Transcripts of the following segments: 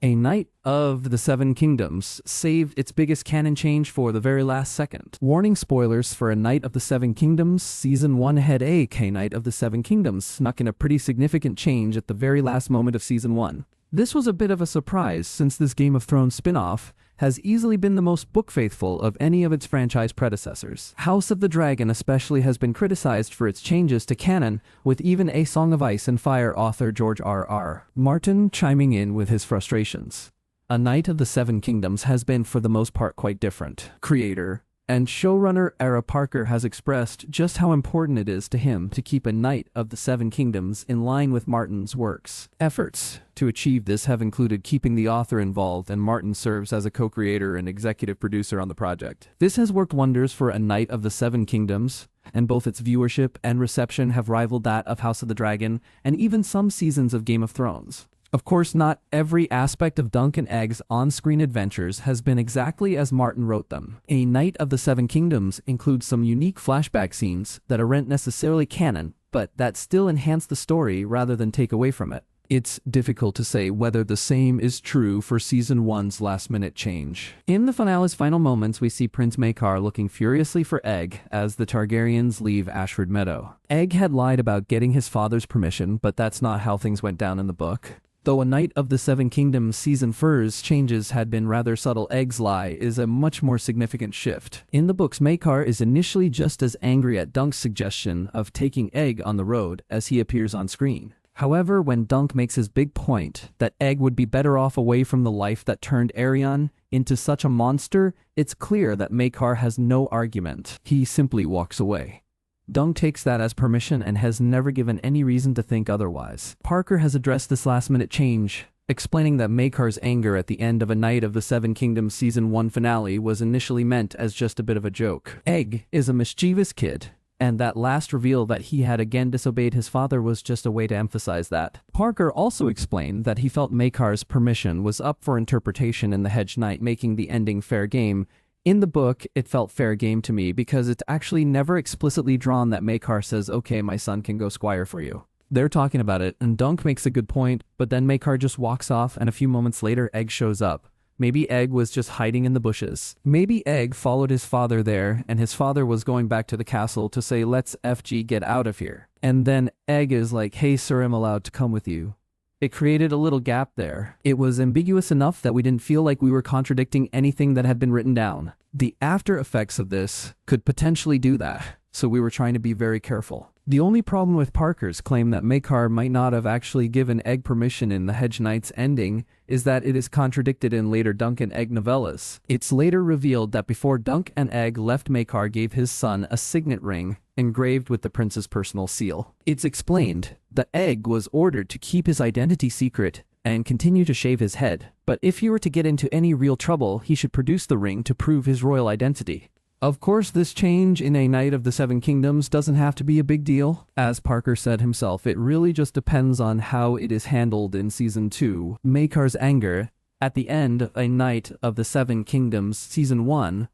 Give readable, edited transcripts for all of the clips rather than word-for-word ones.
A Knight of the Seven Kingdoms saved its biggest canon change for the very last second. Warning spoilers for A Knight of the Seven Kingdoms, Season 1 had a Knight of the Seven Kingdoms snuck in a pretty significant change at the very last moment of Season 1. This was a bit of a surprise since this Game of Thrones spin-off has easily been the most book-faithful of any of its franchise predecessors. House of the Dragon especially has been criticized for its changes to canon, with even A Song of Ice and Fire author George R.R. Martin chiming in with his frustrations. A Knight of the Seven Kingdoms has been for the most part quite different. Creator and showrunner Ara Parker has expressed just how important it is to him to keep A Knight of the Seven Kingdoms in line with Martin's works. Efforts to achieve this have included keeping the author involved, and Martin serves as a co-creator and executive producer on the project. This has worked wonders for A Knight of the Seven Kingdoms, and both its viewership and reception have rivaled that of House of the Dragon and even some seasons of Game of Thrones. Of course, not every aspect of Dunk and Egg's on-screen adventures has been exactly as Martin wrote them. A Knight of the Seven Kingdoms includes some unique flashback scenes that aren't necessarily canon, but that still enhance the story rather than take away from it. It's difficult to say whether the same is true for Season 1's last-minute change. In the finale's final moments, we see Prince Maekar looking furiously for Egg as the Targaryens leave Ashford Meadow. Egg had lied about getting his father's permission, but that's not how things went down in the book. Though A Knight of the Seven Kingdoms Season 4's changes had been rather subtle, Egg's lie is a much more significant shift. In the books, Maekar is initially just as angry at Dunk's suggestion of taking Egg on the road as he appears on screen. However, when Dunk makes his big point that Egg would be better off away from the life that turned Aerion into such a monster, it's clear that Maekar has no argument. He simply walks away. Dunk takes that as permission and has never given any reason to think otherwise. Parker has addressed this last-minute change, explaining that Maekar's anger at the end of A Knight of the Seven Kingdoms Season 1 finale was initially meant as just a bit of a joke. Egg is a mischievous kid, and that last reveal that he had again disobeyed his father was just a way to emphasize that. Parker also explained that he felt Maekar's permission was up for interpretation in The Hedge Knight, making the ending fair game. In the book, it felt fair game to me because it's actually never explicitly drawn that Maekar says, "Okay, my son can go squire for you." They're talking about it, and Dunk makes a good point, but then Maekar just walks off, and a few moments later, Egg shows up. Maybe Egg was just hiding in the bushes. Maybe Egg followed his father there, and his father was going back to the castle to say, "Let's FG get out of here." And then Egg is like, "Hey sir, I'm allowed to come with you." It created a little gap there. It was ambiguous enough that we didn't feel like we were contradicting anything that had been written down. The after effects of this could potentially do that, so we were trying to be very careful. The only problem with Parker's claim that Maekar might not have actually given Egg permission in the Hedge Knight's ending is that it is contradicted in later Dunk and Egg novellas. It's later revealed that before Dunk and Egg left, Maekar gave his son a signet ring engraved with the prince's personal seal. It's explained that Egg was ordered to keep his identity secret and continue to shave his head, but if he were to get into any real trouble, he should produce the ring to prove his royal identity. Of course, this change in A Knight of the Seven Kingdoms doesn't have to be a big deal. As Parker said himself, it really just depends on how it is handled in Season 2. Maekar's anger at the end of A Knight of the Seven Kingdoms Season 1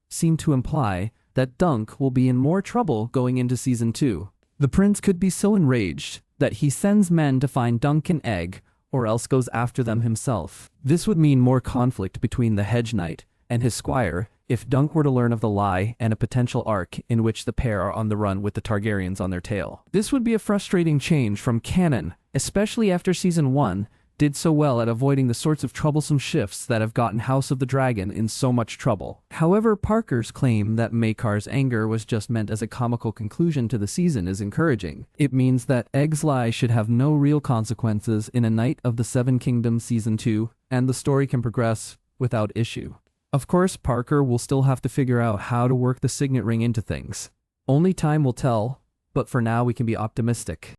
seemed to imply that Dunk will be in more trouble going into Season 2. The prince could be so enraged that he sends men to find Dunk and Egg, or else goes after them himself. This would mean more conflict between the Hedge Knight and his squire if Dunk were to learn of the lie and a potential arc in which the pair are on the run with the Targaryens on their tail. This would be a frustrating change from canon, especially after Season 1 did so well at avoiding the sorts of troublesome shifts that have gotten House of the Dragon in so much trouble. However, Parker's claim that Maekar's anger was just meant as a comical conclusion to the season is encouraging. It means that Egg's lie should have no real consequences in A Knight of the Seven Kingdoms Season 2, and the story can progress without issue. Of course, Parker will still have to figure out how to work the signet ring into things. Only time will tell, but for now we can be optimistic.